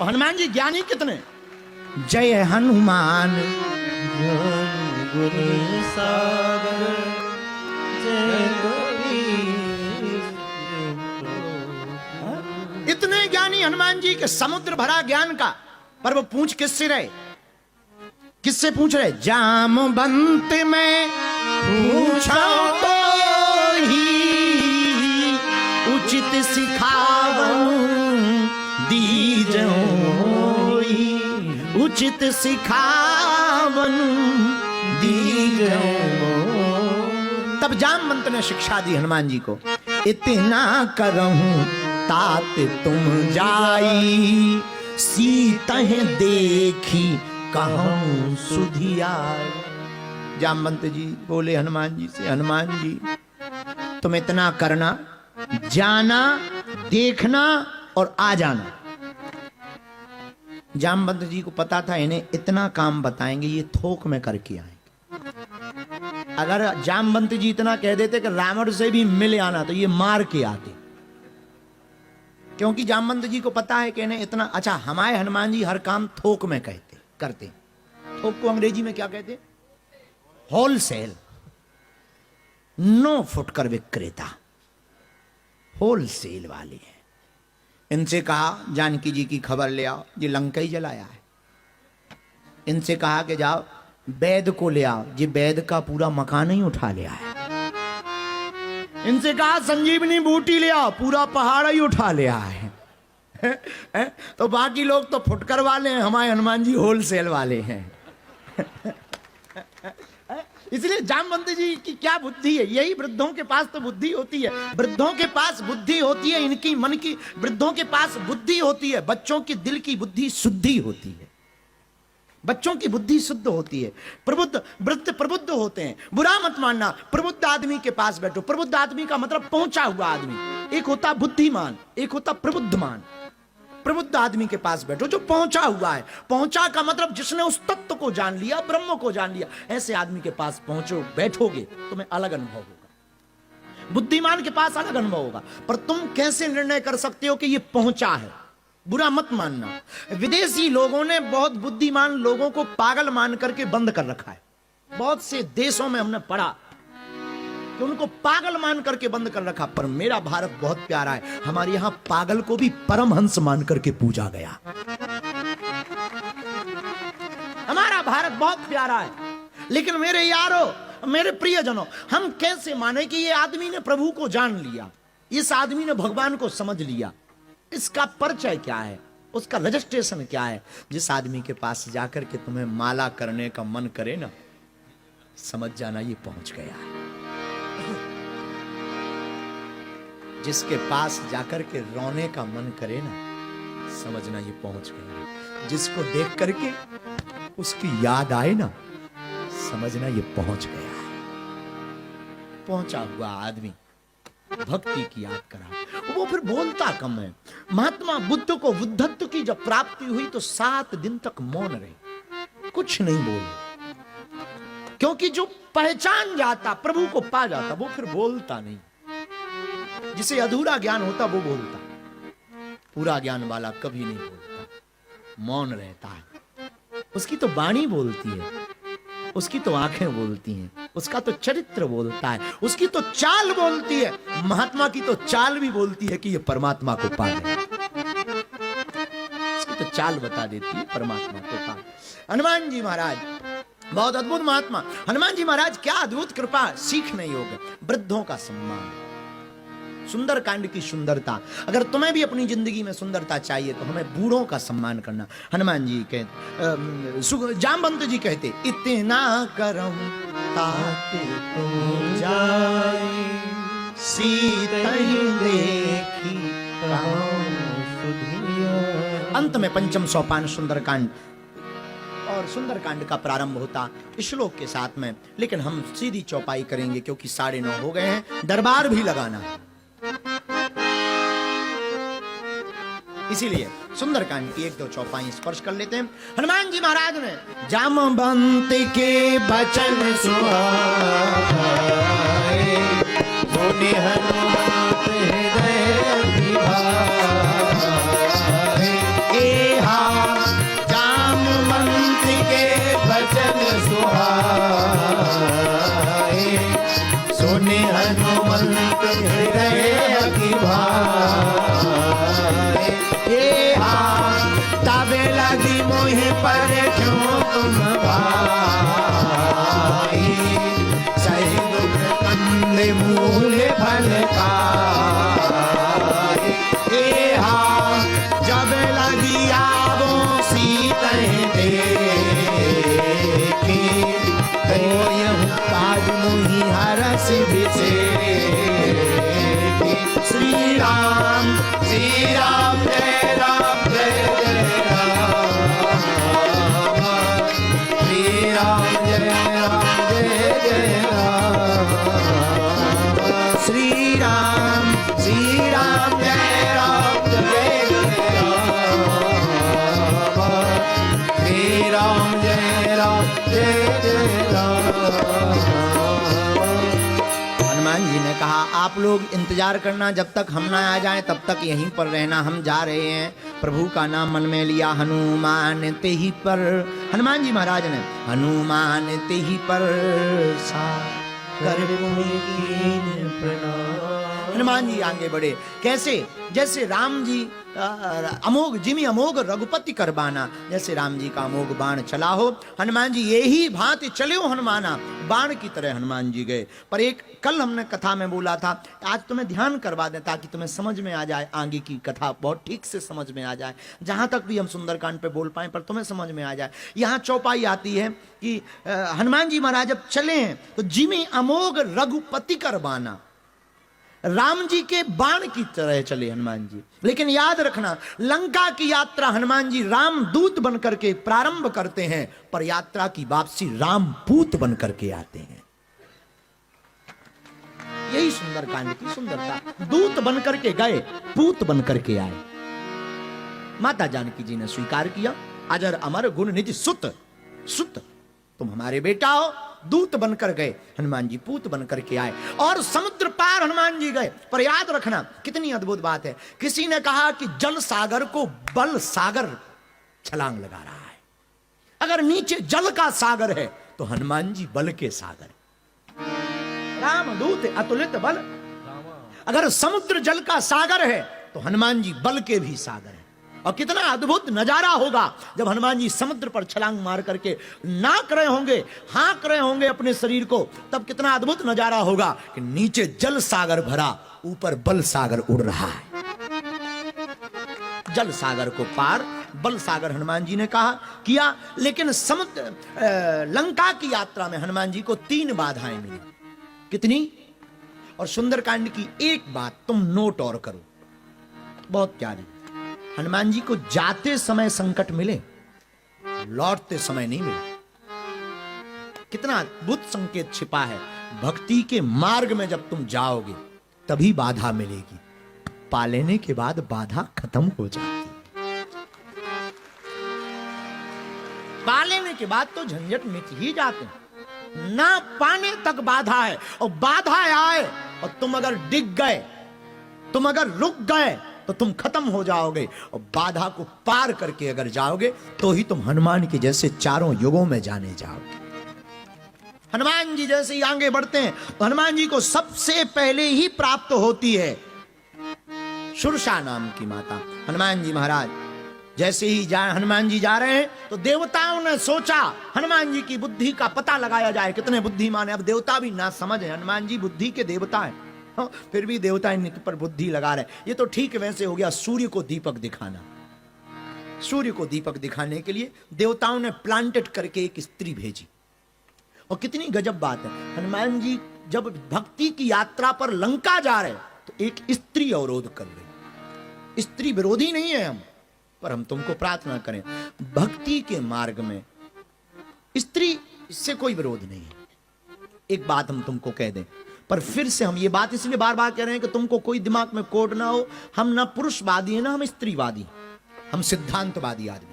हनुमान जी ज्ञानी कितने? जय हनुमान गुण सागर जय कबीर। इतने ज्ञानी हनुमान जी के समुद्र भरा ज्ञान का, पर वो पूछ किससे रहे? किससे पूछ रहे? जामवंत में पूछा तो ही उचित सिखावन दीजोई, उचित सिखावन दीजोई। तब जामवंत ने शिक्षा दी हनुमान जी को, इतना करहूं तात तुम जाई, सीतह देखी कहूं सुधियाई। जामवंत जी बोले हनुमान जी से, हनुमान जी तुम इतना करना, जाना, देखना और आ जाना। जामवंत जी को पता था इन्हें इतना काम बताएंगे ये थोक में करके आएंगे। अगर जामवंत जी इतना कह देते कि रावण से भी मिल आना, तो ये मार के आते। क्योंकि जामवंत जी को पता है कि इन्हें इतना, अच्छा हमारे हनुमान जी हर काम थोक में करते। थोक को अंग्रेजी में क्या कहते? होलसेल। नो फुटकर विक्रेता, होलसेल वाले हैं। इनसे कहा जानकी जी की खबर ले आओ, ये लंका ही जलाया है। इनसे कहा कि जाओ वैद को ले आओ, ये वैद का पूरा मकान ही उठा लिया है। इनसे कहा संजीवनी बूटी ले आओ, पूरा पहाड़ ही उठा लिया है। तो बाकी लोग तो फुटकर वाले हैं, हमारे हनुमान जी होलसेल वाले हैं। इसलिए जामवंत जी की क्या बुद्धि है, यही वृद्धों के पास तो बुद्धि होती है। वृद्धों के पास बुद्धि होती है, इनकी मन की, वृद्धों के पास बुद्धि होती है। बच्चों की दिल की बुद्धि शुद्धि होती है, बच्चों की बुद्धि शुद्ध होती है। प्रबुद्ध वृद्ध प्रबुद्ध होते हैं। बुरा मत मानना, प्रबुद्ध आदमी के पास बैठो। प्रबुद्ध आदमी का मतलब पहुंचा हुआ आदमी। एक होता बुद्धिमान, एक होता प्रबुद्धमान। प्रबुद्ध आदमी के पास बैठो जो पहुंचा हुआ है। पहुंचा का मतलब जिसने उस तत्व को जान लिया, ब्रह्म को जान लिया। ऐसे आदमी के पास पहुंचो, बैठोगे, तुम्हें अलग अनुभव होगा। बुद्धिमान के पास अलग अनुभव होगा। पर तुम कैसे निर्णय कर सकते हो कि ये पहुंचा है? बुरा मत मानना। विदेशी लोगों ने बहुत बुद्धिमान लोगों को पागल मान करके बंद कर रखा है। बहुत से देशों में हमने पढ़ा कि उनको पागल मान करके बंद कर रखा। पर मेरा भारत बहुत प्यारा है। हमारे यहां पागल को भी परमहंस मान करके पूजा गया। हमारा भारत बहुत प्यारा है। लेकिन मेरे यारों, मेरे प्रियजनों, हम कैसे माने कि ये आदमी ने प्रभु को जान लिया, इस आदमी ने भगवान को समझ लिया? इसका परिचय क्या है, उसका रजिस्ट्रेशन क्या है? जिस आदमी के पास जाकर के तुम्हें माला करने का मन करे ना, समझ जाना ये पहुंच गया है। जिसके पास जाकर के रोने का मन करे ना, समझना ये पहुंच गया। जिसको देख करके उसकी याद आए ना, समझना ये पहुंच गया है। पहुंचा हुआ आदमी भक्ति की याद करा, वो फिर बोलता कम है। महात्मा बुद्ध को बुद्धत्व की जब प्राप्ति हुई तो 7 दिन तक मौन रहे, कुछ नहीं बोले। क्योंकि जो पहचान जाता, प्रभु को पा जाता, वो फिर बोलता नहीं। जिसे अधूरा ज्ञान होता वो बोलता, पूरा ज्ञान वाला कभी नहीं बोलता, मौन रहता है। उसकी तो वाणी बोलती है, उसकी तो आंखें बोलती हैं, उसका तो चरित्र बोलता है, उसकी तो चाल बोलती है। महात्मा की तो चाल भी बोलती है कि ये परमात्मा को पा गए। उसकी तो चाल बता देती है परमात्मा को पा। हनुमान जी महाराज बहुत अद्भुत महात्मा। हनुमान जी महाराज क्या अद्भुत कृपा, सीखने योग्य। वृद्धों का सम्मान, सुंदर कांड की सुंदरता। अगर तुम्हें भी अपनी जिंदगी में सुंदरता चाहिए तो हमें बूढ़ों का सम्मान करना। हनुमान जी कहते, जामवंत जी कहते, इतना करम तात तुम जाए, सीतहि देखी कहूं सुधियाई। अंत में पंचम सोपान सुंदरकांड, और सुंदरकांड का प्रारंभ होता श्लोक के साथ में। लेकिन हम सीधी चौपाई करेंगे क्योंकि 9:30 हो गए हैं, दरबार भी लगाना है। इसीलिए सुंदरकांड की 1-2 चौपाई स्पर्श कर लेते हैं। हनुमान जी महाराज ने जामवंत के बचन सुहाए, बोले हनुमंत हृदय विभाए। हाँ जामवंत के भजन सुहाए सुने हनुमंत हृदय की भाए हाँ तबे लगी मोहि पर क्यों तुम भाई सही दुख कंद मूल फल खाए हाँ जब लगी आवो सीते देखी कोयहु काज मुहि हरस बिसेठी श्री राम जय राम जय जय राम श्री राम जय जय राम श्री राम जय राम जय जय राम श्री राम जय जय राम। हनुमान जी ने कहा आप लोग इंतजार करना, जब तक हम ना आ जाएं तब तक यहीं पर रहना, हम जा रहे हैं। प्रभु का नाम मन में लिया, हनुमान ते ही पर। हनुमान जी महाराज ने हनुमान ते ही पर कर कीन प्रणाम। हनुमान जी आगे बढ़े। कैसे? जैसे राम जी अमोघ जिमी अमोघ रघुपति करबाना, जैसे राम जी का अमोघ बाण चला हो, हनुमान जी यही भांति चले हो हनुमाना, बाण की तरह हनुमान जी गए। पर एक कल हमने कथा में बोला था, आज तुम्हें ध्यान करवा दें ताकि तुम्हें समझ में आ जाए, आगे की कथा बहुत ठीक से समझ में आ जाए, जहां तक भी हम सुंदरकांड पे बोल पाए पर तुम्हें समझ में आ जाए। यहाँ चौपाई आती है कि हनुमान जी महाराज जब चले हैं तो जिमी अमोघ रघुपति करबाना, राम जी के बाण की तरह चले हनुमान जी। लेकिन याद रखना, लंका की यात्रा हनुमान जी राम दूत बनकर के प्रारंभ करते हैं, पर यात्रा की वापसी राम पूत बनकर के आते हैं। यही सुंदरकांड की सुंदरता। दूत बनकर के गए, पूत बनकर के आए। माता जानकी जी ने स्वीकार किया, अजर अमर गुण निधि सुत, सुत तुम हमारे बेटा हो। दूत बनकर गए, हनुमान जी पूत बनकर के आए और समुद्र पार हनुमान जी गए। पर याद रखना कितनी अद्भुत बात है, किसी ने कहा कि जल सागर को बल सागर छलांग लगा रहा है। अगर नीचे जल का सागर है तो हनुमान जी बल के सागर, राम दूत अतुलित बल। अगर समुद्र जल का सागर है तो हनुमान जी बल के भी सागर है। और कितना अद्भुत नजारा होगा जब हनुमान जी समुद्र पर छलांग मार करके नाक रहे होंगे, हाँक रहे होंगे अपने शरीर को, तब कितना अद्भुत नजारा होगा कि नीचे जल सागर भरा, ऊपर बल सागर उड़ रहा है। जल सागर को पार बल सागर हनुमान जी ने कहा किया। लेकिन समुद्र लंका की यात्रा में हनुमान जी को 3 बाधाएं मिली। कितनी? और सुंदरकांड की एक बात तुम नोट और करो, बहुत प्यारी। हनुमान जी को जाते समय संकट मिले, लौटते समय नहीं मिले। कितना अद्भुत संकेत छिपा है। भक्ति के मार्ग में जब तुम जाओगे तभी बाधा मिलेगी, पा लेने के बाद बाधा खत्म हो जाती। पा लेने के बाद तो झंझट मिट ही जाते हैं, ना पाने तक बाधा है। और बाधा आए और तुम अगर डिग गए, तुम अगर रुक गए तो तुम खत्म हो जाओगे। और बाधा को पार करके अगर जाओगे तो ही तुम हनुमान के जैसे चारों युगों में जाने जाओगे। हनुमान जी जैसे ही आगे बढ़ते हैं तो हनुमान जी को सबसे पहले ही प्राप्त होती है सुरसा नाम की माता। हनुमान जी महाराज जैसे ही हनुमान जी जा रहे हैं तो देवताओं ने सोचा हनुमान जी की बुद्धि का पता लगाया जाए, कितने बुद्धिमान है। अब देवता भी ना समझ है, हनुमान जी बुद्धि के देवता है, फिर भी देवता इनके पर बुद्धि लगा रहे। ये तो ठीक वैसे हो गया सूर्य को दीपक दिखाना। सूर्य को दीपक दिखाने के लिए देवताओं ने प्लांटेड करके एक स्त्री भेजी। और कितनी गजब बात है, हनुमान जी जब भक्ति की यात्रा पर लंका जा रहे तो एक स्त्री अवरोध कर रही। स्त्री विरोधी नहीं है हम, पर हम तुमको प्रार्थना करें, भक्ति के मार्ग में स्त्री से कोई विरोध नहीं है। एक बात हम तुमको कह दें, पर फिर से हम ये बात इसलिए बार बार कह रहे हैं कि तुमको कोई दिमाग में कोड ना हो। हम ना पुरुषवादी है ना हम स्त्रीवादी, हम सिद्धांतवादी आदमी।